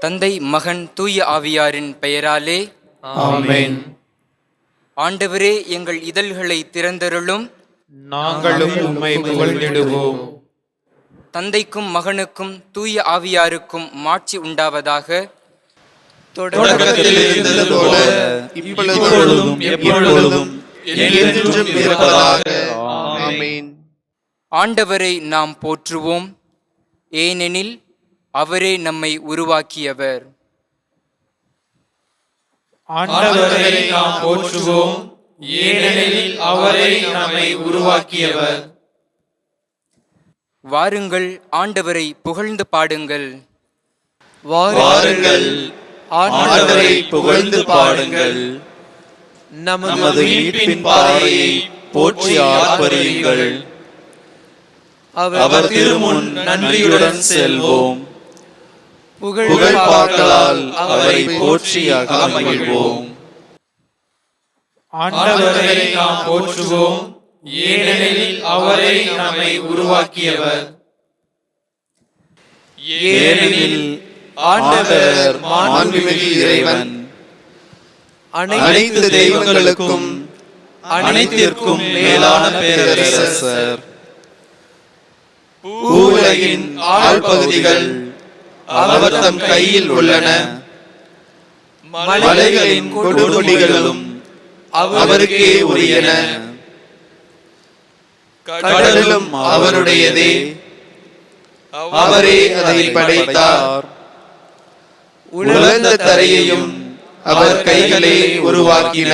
தந்தை, மகன், தூய ஆவியாரின் பெயராலே ஆமென். ஆண்டவரே, எங்கள் இதழ்களை திறந்தருளும். நாங்களும் உம்மை புகழ்ந்திடுவோம். தந்தைக்கும் மகனுக்கும் தூய ஆவியாருக்கும் மாட்சி உண்டாவதாக. தொடக்கத்தில் இருந்தது போல இப்பொழுதும் எப்பொழுதும் என்றென்றும் இருப்பதாக. ஆமென். ஆண்டவரை நாம் போற்றுவோம், ஏனெனில் அவரே நம்மை உருவாக்கியவர். ஆண்டவரை நாம் போற்றுவோம், ஏனெனில் அவரே நம்மை உருவாக்கியவர். வாருங்கள், ஆண்டவரை புகழ்ந்து பாடுங்கள். வாருங்கள், ஆண்டவரை புகழ்ந்து பாடுங்கள். நமது மீட்பின் பாறையை போற்றி ஆர்ப்பரியுங்கள். அவர் திருமுன் நன்றியுடன் செல்வோம். புகழ்பாக்களால் அவரை போற்றி அகமகிழ்வோம். ஆண்டவரை நாம் போற்றுவோம், ஏனெனில் அவரே நம்மை உருவாக்கியவர். ஏனெனில் ஆண்டவர் மாண்புமிகு இறைவன், அனைத்து தெய்வங்களுக்கும் அனைத்திற்கும் மேலான பேரரசர். பூவுலகின் ஆழ்பகுதிகள் அவர் தம் கையில் உள்ளன. மலைகளின் கொடுமுடிகளும் அவருக்கே உரியன. கடலும் அவருடையதே, அவரே அதை படைத்தார். உலர்ந்த தரையையும் அவர் கைகளே உருவாக்கின.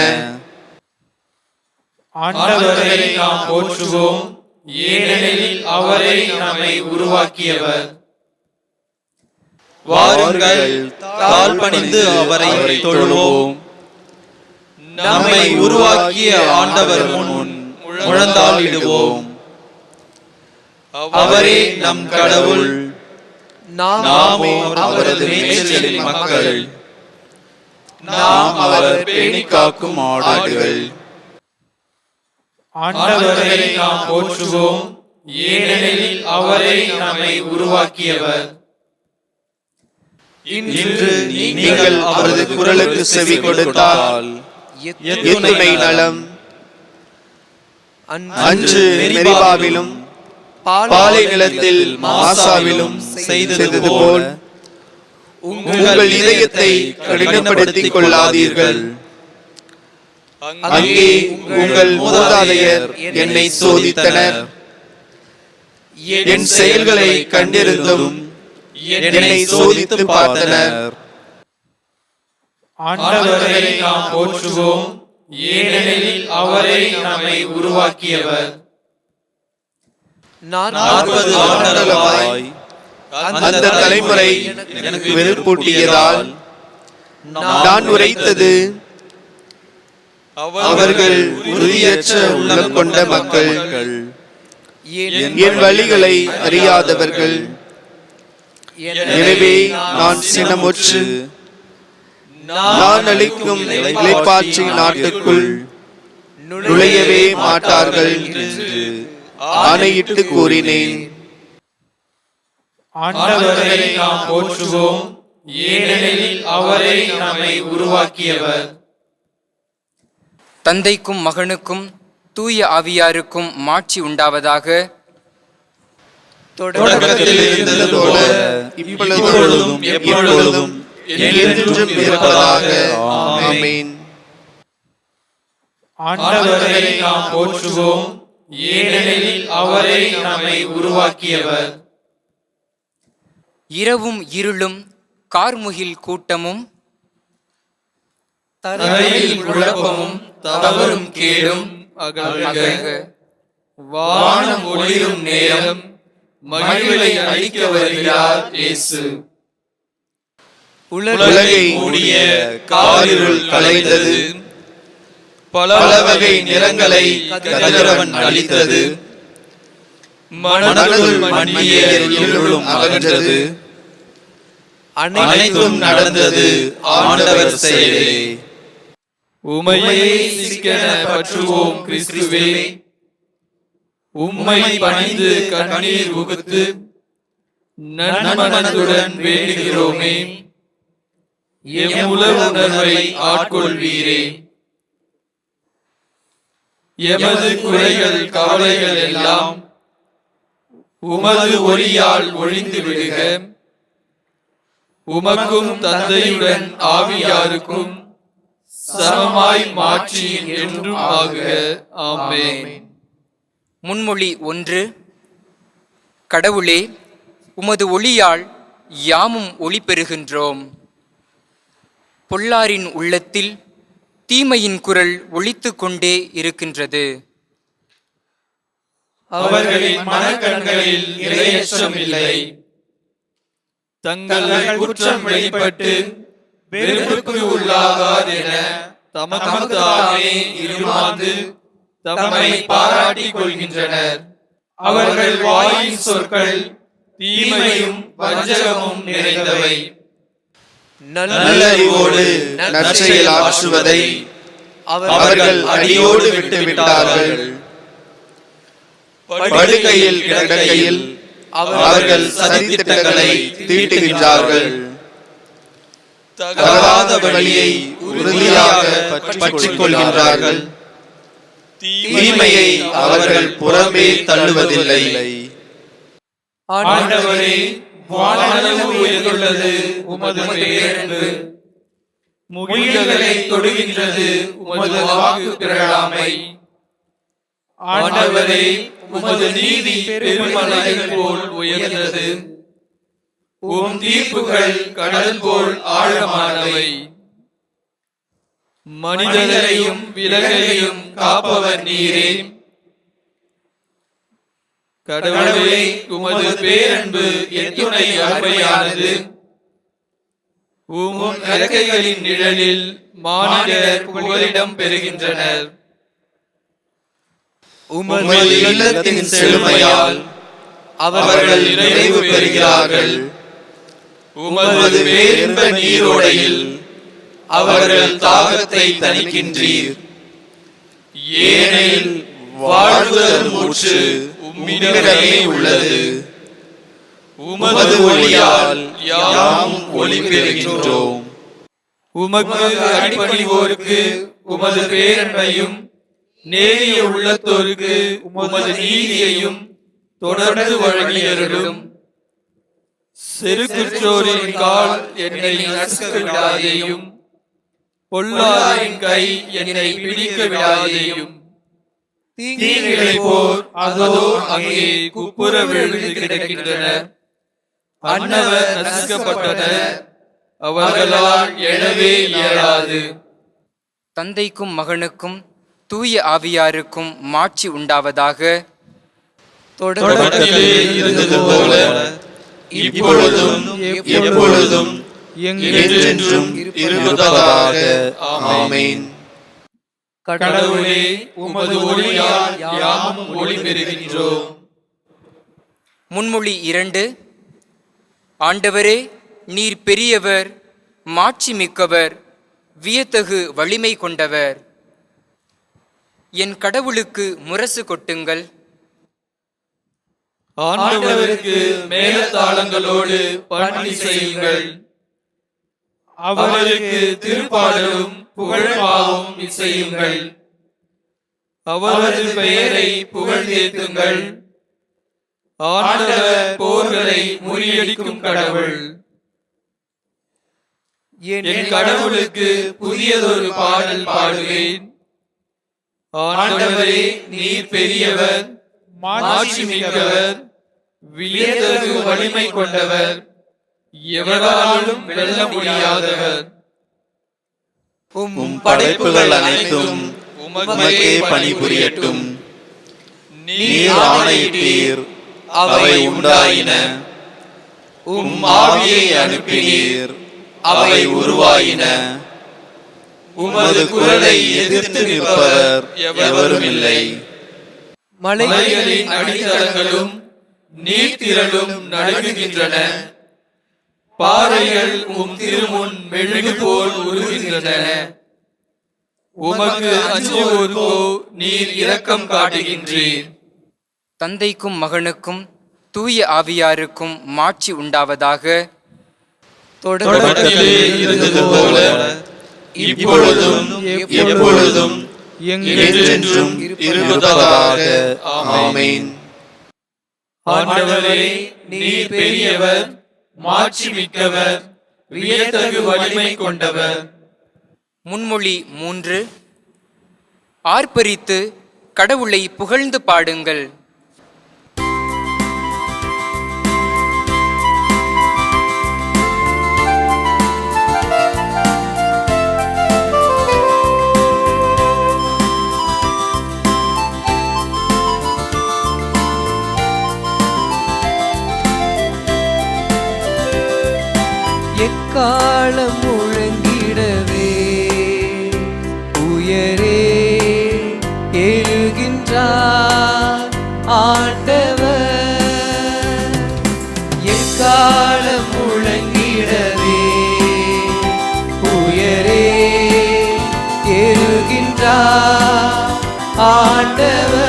ஆண்டவரை நாம் போற்றுவோம், ஏனெனில் அவரே நம்மை உருவாக்கியவர். வாருங்கள், தாழ்பணிந்து அவரை தொழுவோம். நம்மை உருவாக்கிய ஆண்டவர் முன் முழந்தாளிடுவோம். அவரே நம் கடவுள், நாமோ அவரது மேய்ச்சலின் மக்கள். நாம் அவர் பேணி காக்கும் ஆடுகள். ஆண்டவரை நாம் போற்றுவோம், ஏனெனில் அவரே நம்மை உருவாக்கியவர். இன்று நீங்கள் அவரது குரலுக்கு செவி கொடுத்தால் எத்துணை நலம். அன்று மெரிபாவிலும் பாலை நிலத்தில் மாசாவிலும் செய்தது போல் உங்கள் இதயத்தை கடினப்படுத்திக் கொள்ளாதீர்கள். அங்கே உங்கள் மூதாதையர் என்னை சோதித்தனர். என் செயல்களை கண்டிருந்தும் என்னை சோதித்து பார்த்தனர். ஆண்டவரை நாம் போற்றுவோம், ஏனெனில் அவரே நம்மை உருவாக்கியவர். 40 ஆண்டுகளாய் அந்த தலைமுறை எனக்கு வெறுப்பூட்டியதால் நான் உரைத்தது, அவர்கள் உறுதியற்ற உள்ளம் கொண்ட மக்கள், என் வழிகளை அறியாதவர்கள். எனவே நான் சினமுற்று நான் அளிக்கும் இளைப்பாற்றி நாட்டுக்குள் நுழையவே மாட்டார்கள் என்று ஆணையிட்டு கூறினேன். ஆண்டவரை நாம் போற்றுவோம், ஏனெனில் அவரே நம்மை உருவாக்கியவர். தந்தைக்கும் மகனுக்கும் தூய ஆவியாருக்கும் மாட்சி உண்டாவதாக. தொடக்கத்தில் இருந்தது போல இப்பொழுதும் எப்பொழுதும் என்றென்றும் இருப்பதாக. ஆமென். ஆண்டவரை நாம் போற்றுவோம், ஏனெனில் அவரே நம்மை உருவாக்கியவர். இரவும் இருளும் கார்முகில் கூட்டமும் தரையில் குழப்பமும் தவறும் கேடும் அகல்க. வானம் ஒளிரும் நேரம் மகிழ்வை அளிக்க வருகிறார் இயேசு. உலகை மூடிய காரிருள் கலைந்தது. பல வகை நிறங்களை கதிரவன் அளித்தது. மனதுள் மன்னிய இருளும் அகன்றது. அனைத்தும் நடந்தது ஆண்டவர் செயலே. உமையை சிக்கன பற்றுவோம் கிறிஸ்துவே, உம்மை பணிந்து கண்ணீர் உகுத்து நன்மனதுடன் வேண்டுகிறோமே. எம்முல உணர்வை ஆட்கொள்வீரே. எமது குறைகள் கவலைகள் எல்லாம் உமது ஒளியால் ஒழிந்து விடுக. உமக்கும் தந்தையுடன் ஆவியாருக்கும் சமமாய் மாற்றி என்றும் ஆகுக. ஆமென். முன்மொழி 1. கடவுளே, உமது ஒளியால் யாமும் ஒளி பெறுகின்றோம். பொல்லாரின் உள்ளத்தில் தீமையின் குரல் ஒலித்துக் கொண்டே இருக்கின்றது. அவர்களின் மனக்கண்களில் இரையச்சம் இல்லை. தங்கள் குற்றம் வெளிப்பட்டு வெறுப்புக்கு உள்ளாகாது என தமக்குத்தாமே இருமாந்து தம்மை பாராட்டிக் கொள்கின்றனர். அவர்கள் வாயின் சொற்கள் தீமையும் வஞ்சகமும் நிறைந்தவை. நல்லறிவோடு நற்செயல் ஆற்றுவதை அவர்கள் அடியோடு விட்டு விட்டார்கள். படுக்கையில் கிடக்கையில் அவர்கள் சதித்திட்டங்களை தீட்டுகின்றார்கள். தகாத வழியை உறுதியாக பற்றிக் கொள்கின்றார்கள். தீமையை அவர்கள் புறம்பே தள்ளுவதில்லை. ஆண்டவரே, வானளவு உயர்ந்துள்ளது உமது பேரன்பு. முகில்களை தொடுகின்றது உமது வாக்கு பிறழாமை. ஆண்டவரே, உமது நீதி பெருமலைகள் போல் உயர்ந்தது. உம் தீர்ப்புகள் கடல் போல் ஆழமானவை. மனிதரையும் விலகையும் காப்பவர் நீரே. கடவுளே, உமது பேரன்பு எத்துணை அருமையானது. உம் இறக்கைகளின் நிழலில் மானிடர் புகலிடம் பெறுகின்றனர். உமது இல்லத்தின் செழுமையால் அவர்கள் நிறைவு பெறுகிறார்கள். உமது பேரின்ப நீரோடையில் அவர்கள் தாகத்தை தணிக்கின்றீர். ஏனெனில் வாழ்வுதல் ஊற்று உம்மிடமே உள்ளது. உமது ஒளியால் யாம் ஒளி பெறுகின்றோம். உமக்கு அடிபணிவோருக்கு உமது பேரன்பையும் நேரிய உள்ளத்தோருக்கு உமது நீதியையும் தொடர்ந்து வழங்கியருளும். செருக்குற்றோரின் கால் என்னை நசுக்க விடாதேயும், பொல்லாரின் கை என்னை பிடிக்க விடாதேயும். தீங்களை போர் அதோ அங்கே குப்புற விழுந்து கிடக்கின்றன. அன்னவர் நசுக்கப்பட்டனர், அவர்களால் எழவே இயலாது. தந்தைக்கும் மகனுக்கும் தூய ஆவியாருக்கும் மாட்சி உண்டாவதாக. தொடக்கத்திலே இருந்தது போல இப்பொழுதும் எப்பொழுதும் என்றென்றும் இருப்பதாக. ஆமென். கடவுளே, உமது ஒளியால் யாமும் ஒளி பெறுகின்றோம். முன்மொழி 2. ஆண்டவரே, நீர் பெரியவர், மாட்சி மிக்கவர், வியத்தகு வலிமை கொண்டவர். என் கடவுளுக்கு முரசு கொட்டுங்கள். ஆண்டவருக்கு மேலத்தாளங்களோடு பணி செய்யுங்கள். அவருக்கு திருப்பாடலும் புகழ்பாவும் இசையுங்கள். அவரது பெயரை புகழ்ந்தேத்துங்கள். ஆண்டவர் போர்களை முறியடிக்கும் கடவுள். என் கடவுளுக்கு புதியதொரு பாடல் பாடுவேன். ஆண்டவரே, நீர் பெரியவர், மாட்சி மிக்கவர், வியத்தகு வலிமை கொண்டவர், எவராலும் வெல்ல முடியாதவர். உம் படைப்புகள் அனைத்தும் உமக்கே பணிபுரியட்டும். நீர் ஆணையிட்டீர், அவை உண்டாயின. உம் ஆவியை அனுப்பினீர், அவை உருவாயின. உமது குரலை எதிர்த்து நிற்பவர் எவரும் இல்லை. மலைகளின் அடித்தளங்களும் நீர்த்திரளும் நடுங்குகின்றன. பாறைகள் உம் திருமுன் மெழுகு போல் உருகுகின்றன. உமக்கு அஞ்சுவோருக்கோ நீர் இரக்கம் காட்டுகின்றீர். தந்தைக்கும் மகனுக்கும் தூய ஆவியாருக்கும் மாட்சி உண்டாவதாக. தொடக்கத்திலே இருந்தது போல இப்பொழுதும் எப்பொழுதும் என்றென்றும் இருப்பதாக. ஆமென். ஆண்டவரே, நீர் பெரியவர், மாட்சிமிக்கவர், வியத்தகு வலிமை கொண்டவர். முன்மொழி 3. ஆர்ப்பரித்து கடவுளை புகழ்ந்து பாடுங்கள். எக்காலம் முழங்கிடவே உயரே எழுகின்றார் ஆண்டவர். எக்காலம் முழங்கிடவே உயரே எழுகின்றார் ஆண்டவர்.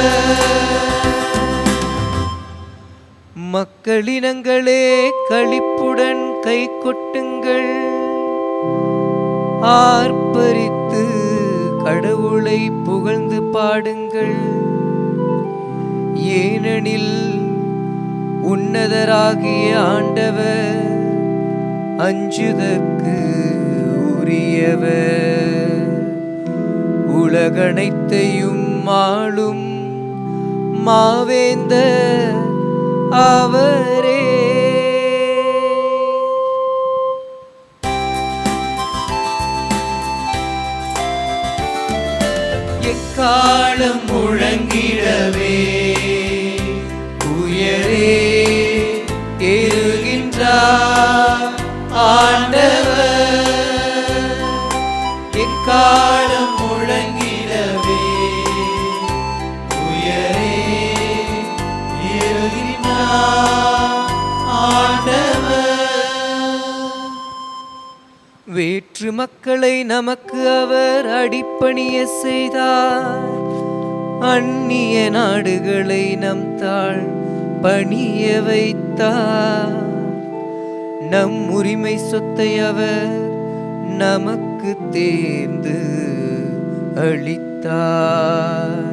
மக்களினங்களே களிப்புடன் கை கொட்டுங்கள், ஆர்ப்பரித்து கடவுளை புகழ்ந்து பாடுங்கள். ஏனெனில் உன்னதராகிய ஆண்டவர் அஞ்சுதற்கு உரியவர். உலகனைத்தையும் ஆளும் மாவேந்தர் அவரே. எக்காலம் முழங்கிடவே உயரே எழுகின்றார் ஆண்டவர். எக்காலம் முழங்கிடவே உயரே எழுகின்றார் ஆண்டவர். வேற்று மக்களை நமக்கு அவர் அடிப்பணிய செய்தார், அந்நிய நாடுகளை நம் தாழ் பணிய வைத்தார். நம் உரிமை சொத்தை அவர் நமக்கு தேர்ந்து அளித்தார்.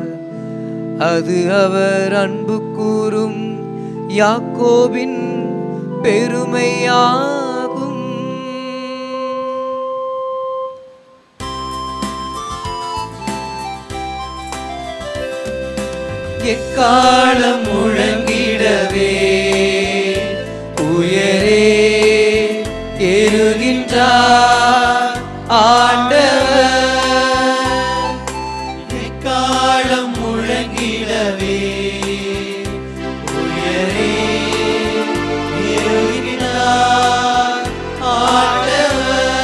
அது அவர் அன்பு கூறும் யாக்கோபின் பெருமையாகும். எக்காலம் முழங்கிடவே உயரே எழுகின்றார் ஆண்டவர். எக்காலம் முழங்கிடவே உயரே எழுகின்றார் ஆண்டவர்.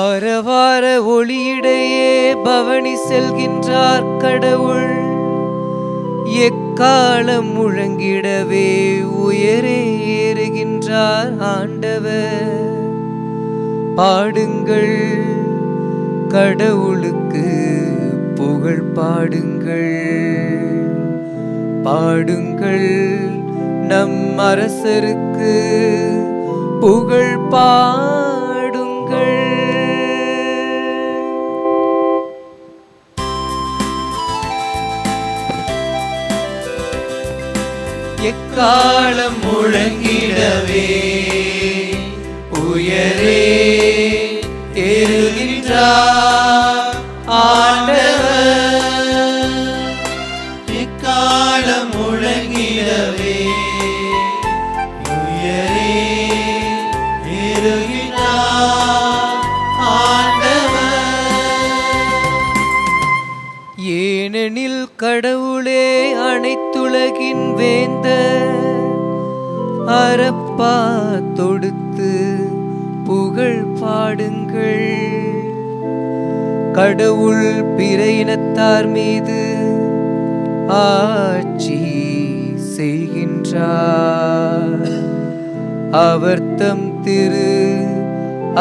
ஆரவார ஒளியிடையே பவனி செல்கின்றார் கடவுள். எக்காலம் முழங்கிடவே உயரே ஏறுகின்றார் ஆண்டவர். பாடுங்கள், கடவுளுக்கு புகழ் பாடுங்கள். பாடுங்கள், நம் அரசருக்கு புகழ் பாடுங்கள். எக்காலம் முழங்கிடவே உயரே எழுகின்றார் ஆண்டவர். எக்காலம் முழங்கிடவே உயரே எழுகின்றார் ஆண்டவர். ஏனெனில் கடவுளே அனைத்துலகின் வேந்தர், அரப்பா தொடுத்து புகழ் பாடுங்கள். கடவுள் பிற இனத்தார் மீது ஆட்சி செய்கின்றார். அவர் தம் திரு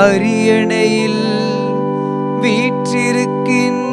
அரியணையில் வீற்றிருக்கின்றார்.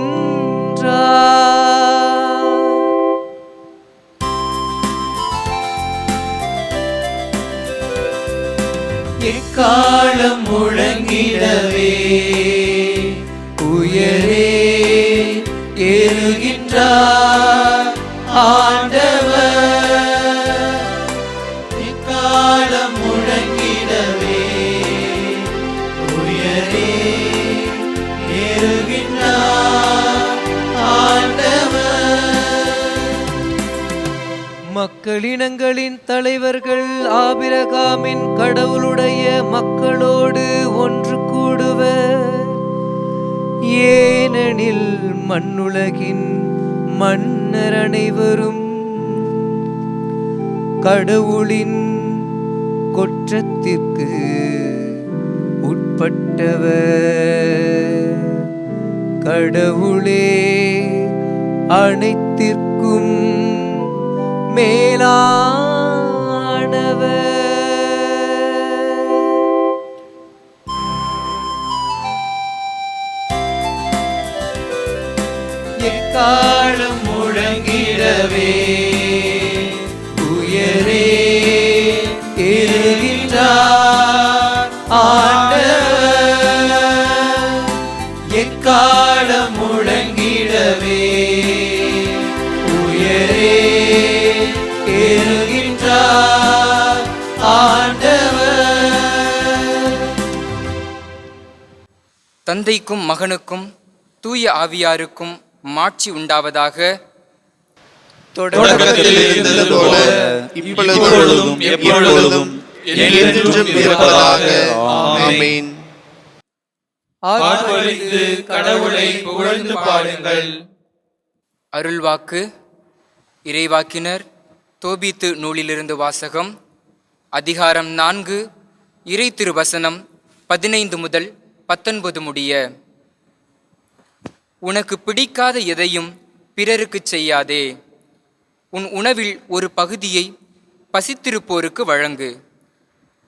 மக்களினங்களின் தலைவர்கள் ஆபிரகாமின் கடவுளுடைய மக்களோடு ஒன்று கூடுவர். ஏனெனில் மண்ணுலகின் மன்னர் அனைவரும் கடவுளின் கொற்றத்திற்கு உட்பட்டவர். கடவுளே அனைத்திற்கும் மேலானவர். எக்காலம் முழங்கிடவே உயரே இருகின்றார் ஆண்டவர். எக்காலம் முழங்கிடவே உயரே இருகின்றார் ஆண்டவர். தந்தைக்கும் மகனுக்கும் தூய ஆவியாருக்கும் மாட்சி உண்டாவதாக. தொடக்கத்தில் இருந்தது போல இப்பொழுதும் எப்பொழுதும் என்றென்றும் இருப்பதாக. ஆமென். ஆர்ப்பரித்து கடவுளை புகழ்ந்து பாடுங்கள். அருள்வாக்கு. இறைவாக்கினர் தோபித்து நூலிலிருந்து வாசகம். அதிகாரம் 4, இறை திருவசனம் 15 முதல் 19 முடிய. உனக்கு பிடிக்காத எதையும் பிறருக்கு செய்யாதே. உன் உணவில் ஒரு பகுதியை பசித்திருப்போருக்கு வழங்கு.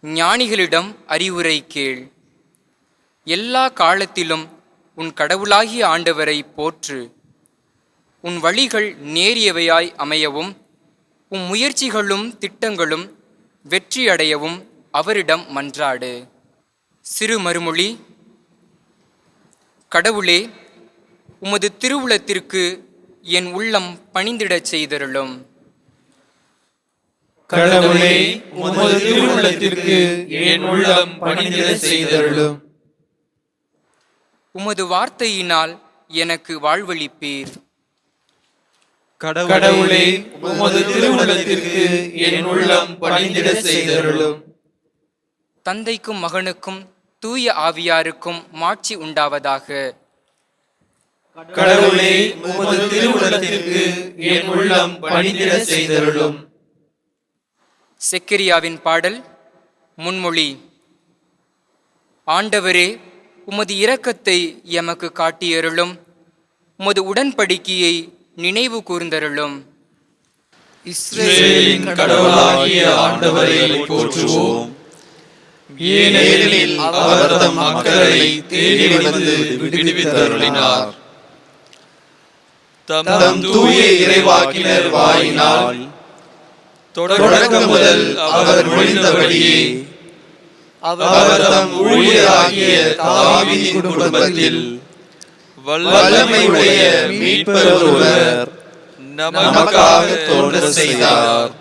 ஞானிகளிடம் அறிவுரை கேள். எல்லா காலத்திலும் உன் கடவுளாகிய ஆண்டவரை போற்று. உன் வழிகள் நேரியவையாய் அமையவும் உன் முயற்சிகளும் திட்டங்களும் வெற்றியடையவும் அவரிடம் மன்றாடு. சிறு மறுமொழி. கடவுளே, உமது திருவுளத்திற்கு என் உள்ளம் பணிந்திடச் செய்தருளும். கடவுளே, உமது திருவுள்ளத்திற்கு என் உள்ளம் பணிந்திடச் செய்தருளும். உமது வார்த்தையினால் எனக்கு வாழ்வளிப்பீர். கடவுளே, உமது திருவுள்ளத்திற்கு என் உள்ளம் பணிந்திடச் செய்தருளும். தந்தைக்கும் மகனுக்கும் தூய ஆவியாருக்கும் மாட்சி உண்டாவதாக. கடவுளே, உமது திருவுள்ளத்திற்கு என் உள்ளம் பணிந்திடச் செய்தருளும். செக்கரியாவின் பாடல். முன்மொழி. ஆண்டவரே, உமது இரக்கத்தை எமக்கு காட்டியருளும். உமது உடன்படிக்கையை நினைவு கூர்ந்தருளும். இஸ்ரவேலின் கடவுளாகிய ஆண்டவரை போற்றுவோம். ஏனெனில் அவர் தம் மக்களை தேடி வந்து விடுவித்தருளினார். தம் தூய இறைவாக்கினர் வாயினால் தொடக்கம் முதல் அவர் மொழிந்தபடியே அவர் தம் ஊழியராகிய தாவீதின் குடும்பத்தில் வல்லமையுடைய மீட்பர் ஒருவர் நமக்காக தோன்ற செய்தார்.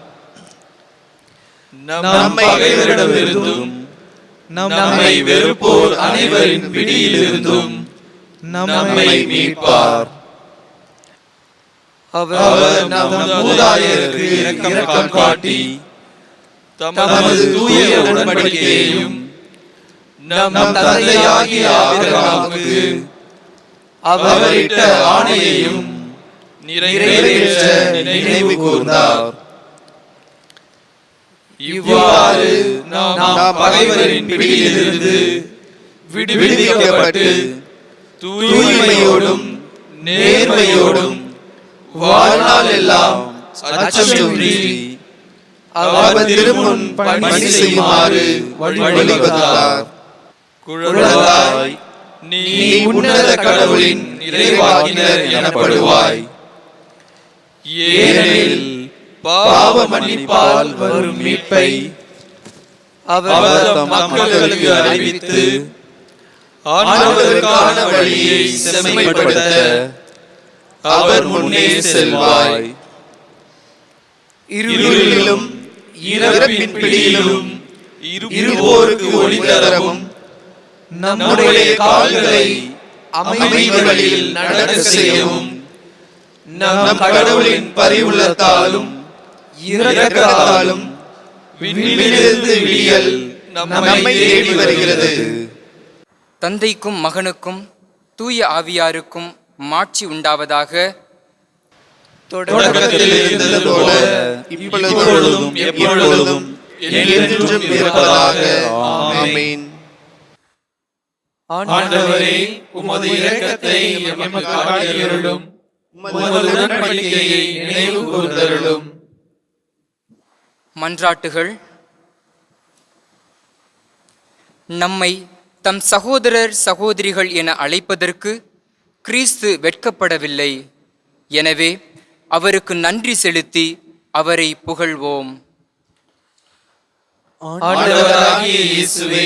நம் பகைவரிடமிருந்தும் நம்மை வெறுப்போர் அனைவரின் பிடியிலிருந்தும் நம்மை மீட்பார். அவர் நம் மூதாதையருக்கு இரக்கம் காட்டி தமது தூய உடன்படிக்கையையும் நம் தந்தையாகிய ஆபிரகாமுக்கு அவரிட்ட ஆணையையும் நிறைவேற்ற நினைவு கூர்ந்தார். இவ்வாறு நாம் பகைவரின் பிடியிலிருந்து விடுவிக்கப்பட்டு தூய்மையோடும் நேர்மையோடும் வாழ்நாள் எல்லாம் அச்சமின்றி அவர் திருமுன் பணி செய்யுமாறு வழிவகுத்தார். குழந்தாய், நீ உன்னத கடவுளின் இறைவாக்கினர் எனப்படுவாய். ஏனெனில் பாவ மன்னிப்பால் வரும் மீட்பை அவர் தம் மக்களுக்கு அறிவித்து ஆண்டவருக்கான வழியை செம்மைப்படுத்த அவர் முன்னே செல்வாய். இருளிலும் இறப்பின் பிடியிலும் இருப்போருக்கு ஒளி தரவும் நம்முடைய கால்களை அமைதி வழியில் நடக்க செய்யவும் நம் கடவுளின் பரிவுள்ளத்தாலும் இரக்கத்தாலும் விண்ணிலிருந்து விடியல் நம்மை தேடி வருகிறது. தந்தைக்கும் மகனுக்கும் தூய ஆவியாருக்கும் மாட்சி உண்டாவதாக. தொடக்கத்தில் இருந்தது போல இப்பொழுதும் எப்பொழுதும் என்றென்றும் இருப்பதாக. ஆமென். ஆண்டவரே, உமது இரக்கத்தை எமக்கு காட்டியருளும், உமது உடன்படிக்கையை நினைவு கூர்ந்தருளும். மன்றாட்டுகள். நம்மை தம் சகோதரர் சகோதரிகள் என அழைப்பதற்கு கிறிஸ்து வெட்கப்படவில்லை. எனவே அவருக்கு நன்றி செலுத்தி அவரை புகழ்வோம். ஆண்டவராகிய இயேசுவே,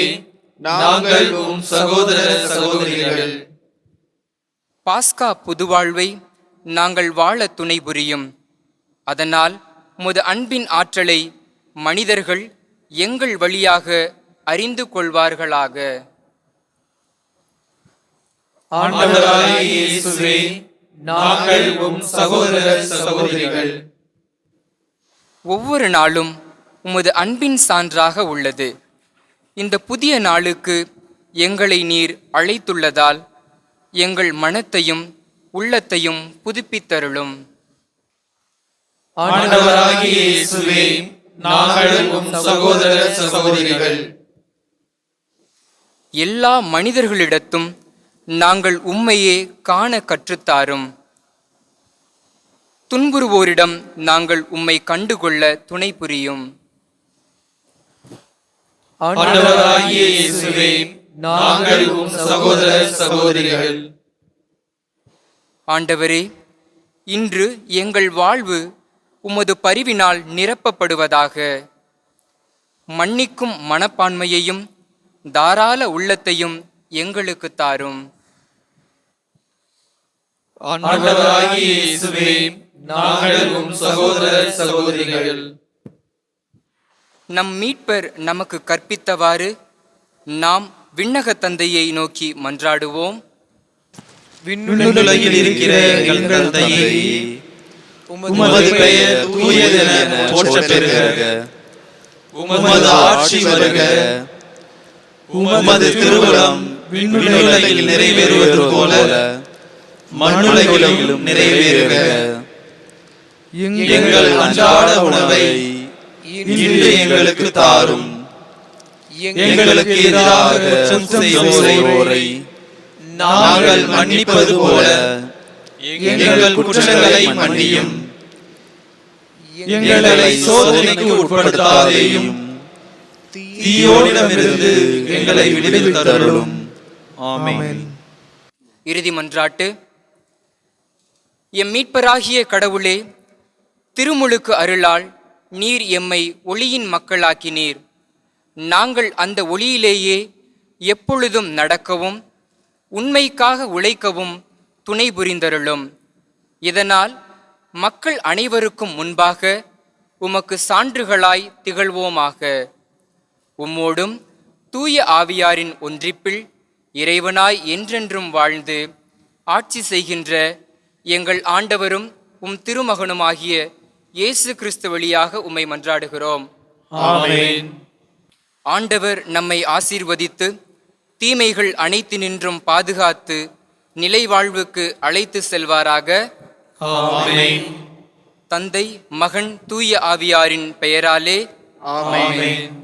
நாங்கள் உம் சகோதர சகோதரிகள். பாஸ்கா புதுவாழ்வை நாங்கள் வாழ துணை புரியும். அதனால் உமது அன்பின் ஆற்றலை மனிதர்கள் எங்கள் வழியாக அறிந்து கொள்வார்களாக. ஆண்டவராகிய இயேசுவே, நாங்கள் உம் சகோதர சகோதரிகள். ஒவ்வொரு நாளும் உமது அன்பின் சான்றாக உள்ளது. இந்த புதிய நாளுக்கு எங்களை நீர் அழைத்துள்ளதால் எங்கள் மனத்தையும் உள்ளத்தையும் புதுப்பித்தருளும். ஆண்டவராகிய இயேசுவே, நாங்கள் உம் சகோதர சகோதரிகள். எல்லா மனிதர்களிடத்தும் நாங்கள் உம்மையே காண கற்றுத்தாரும். துன்புறுவோரிடம் நாங்கள் உம்மை கண்டுகொள்ள துணை புரியும். ஆண்டவராகிய இயேசுவே, நாங்கள் உம் சகோதர சகோதரிகள். ஆண்டவரே, இன்று எங்கள் வாழ்வு உமது பரிவினால் நிரப்பப்படுவதாக. மன்னிக்கும் மனப்பான்மையையும் தாராள உள்ளத்தையும் எங்களுக்கு தாரும். ஆண்டவராகிய இயேசுவே, நாங்கள் உம் சகோதர சகோதரிகள். நம் மீட்பர் நமக்கு கற்பித்தவாறு நாம் விண்ணக தந்தையை நோக்கி மன்றாடுவோம். விண்ணுலகில் இருக்கிற எங்கள் தந்தையே, உமது பெயர் தூயதென போற்றப் பெறுக. உமது ஆட்சி வருக. உமது திருவுளம் விண்ணுலகில் நிறைவேறுவது போல மண்ணுலகிலும் நிறைவேறுக. எங்கள் அன்றாட உணவை இன்று எங்களுக்கு தாரும். எங்களுக்கு எதிராக குற்றம் செய்வோரை நாங்கள் மன்னிப்பது போல எங்கள் குற்றங்களை மன்னியும். எங்களை சோதனைக்கு உட்படுத்தாதேயும், தீயோனிடமிருந்து எங்களை விடுவித்தருளும். ஆமென். இறுதி மன்றாட்டு. எம் மீட்பராகிய கடவுளே, திருமுழுக்கு அருளால் நீர் எம்மை ஒளியின் மக்களாக்கினீர். நாங்கள் அந்த ஒளியிலேயே எப்பொழுதும் நடக்கவும் உண்மைக்காக உழைக்கவும் துணை புரிந்தருளும். இதனால் மக்கள் அனைவருக்கும் முன்பாக உமக்கு சான்றுகளாய் திகழ்வோமாக. உம்மோடும் தூய ஆவியாரின் ஒன்றிப்பில் இறைவனாய் என்றென்றும் வாழ்ந்து ஆட்சி செய்கின்ற எங்கள் ஆண்டவரும் உம் திருமகனுமாகிய இயேசு கிறிஸ்து வழியாக உம்மை மன்றாடுகிறோம். ஆமென். ஆண்டவர் நம்மை ஆசீர்வதித்து தீமைகள் அனைத்தினின்றும் பாதுகாத்து நிலை வாழ்வுக்கு அழைத்து செல்வாராக. ஆமென். தந்தை, மகன், தூய ஆவியாரின் பெயராலே ஆமென்.